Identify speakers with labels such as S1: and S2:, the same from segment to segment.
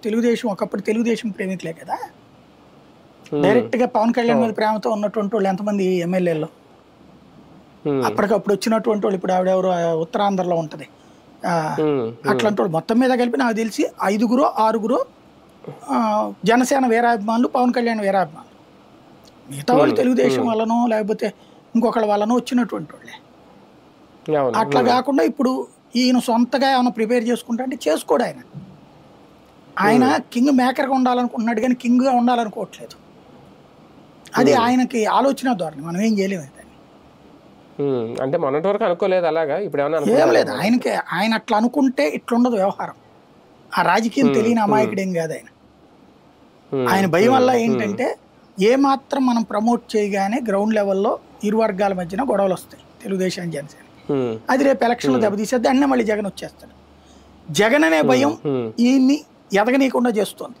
S1: తెలుగుదేశం ఒకప్పుడు తెలుగుదేశం ప్రేమికులే కదా, డైరెక్ట్ గా పవన్ కళ్యాణ్ మీద ప్రేమతో ఉన్నటువంటి వాళ్ళు ఎంతమంది ఎమ్మెల్యేలు అప్పటికప్పుడు వచ్చినటువంటి వాళ్ళు. ఇప్పుడు ఆవిడెవరు ఉత్తరాంధ్రలో ఉంటది, అట్లాంటి వాళ్ళు మొత్తం మీద కలిపి నాకు తెలిసి 5గురో 6గురో జనసేన వీరాభిమానులు, పవన్ కళ్యాణ్ వీరాభిమానులు. మిగతా వాళ్ళు తెలుగుదేశం వల్లనో లేకపోతే ఇంకొకళ్ళ వల్లనో వచ్చినటువంటి వాళ్ళే. అట్లా కాకుండా ఇప్పుడు ఈయన సొంతగా ఏమైనా ప్రిపేర్ చేసుకుంటా అంటే చేసుకోడు. ఆయన కింగ్ మేకర్గా ఉండాలనుకుంటున్నాడు కానీ కింగ్గా ఉండాలనుకోవట్లేదు. అది ఆయనకి ఆలోచన ధోరణి, మనం ఏం చేయలేము.
S2: అంటే మొన్నటి వరకు అనుకోలేదు అలాగా, ఇప్పుడు
S1: ఏం లేదు ఆయనకి. ఆయన అట్లా అనుకుంటే ఇట్లుండదు వ్యవహారం. ఆ రాజకీయం తెలియని అమాయకుడేం కాదు ఆయన. ఆయన భయం వల్ల ఏంటంటే ఏమాత్రం మనం ప్రమోట్ చేయగానే గ్రౌండ్ లెవెల్లో ఇరు వర్గాల మధ్యన గొడవలు వస్తాయి, తెలుగుదేశం జనసేన. అది రేపు ఎలక్షన్లో దెబ్బతీసేది, అన్నీ మళ్ళీ జగన్ వచ్చేస్తాడు. జగన్ అనే భయం ఈయన్ని ఎదగనీయకుండా చేస్తుంది.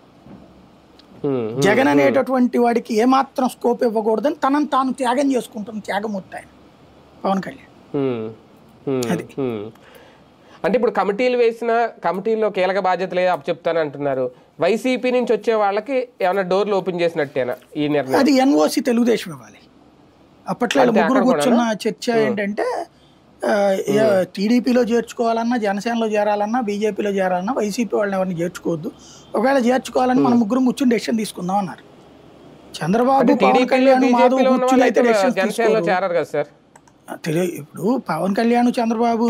S1: జగన్ అనేటటువంటి వాడికి ఏమాత్రం స్కోప్ ఇవ్వకూడదని తనను తాను త్యాగం చేసుకుంటున్న త్యాగమూర్తి ఆయన పవన్ కళ్యాణ్. అది
S2: అంటే ఇప్పుడు కమిటీలు వేసిన కమిటీల్లో కీలక బాధ్యతలు అప్పచెప్తాను అంటున్నారు. వైసీపీ నుంచి వచ్చే వాళ్ళకి ఏమైనా డోర్లు ఓపెన్ చేసినట్టేనా ఈ నిర్ణయం?
S1: అది ఎన్ఓసి తెలుగుదేశం ఇవ్వాలి. అప్పట్లో ముగ్గురు కూర్చున్న చర్చ ఏంటంటే టీడీపీలో చేర్చుకోవాలన్నా, జనసేనలో చేరాలన్నా, బీజేపీలో చేరాలన్నా వైసీపీ వాళ్ళని ఎవరిని చేర్చుకోవద్దు. ఒకవేళ చేర్చుకోవాలని మనం ముగ్గురు కూర్చుని డెసిషన్ తీసుకుందాం అన్నారు. చంద్రబాబు పవన్ కళ్యాణ్ మాధవ్ కూర్చుని అయితే డెసిషన్ తీసుకోరు.
S2: ఇప్పుడు
S1: పవన్ కళ్యాణ్ చంద్రబాబు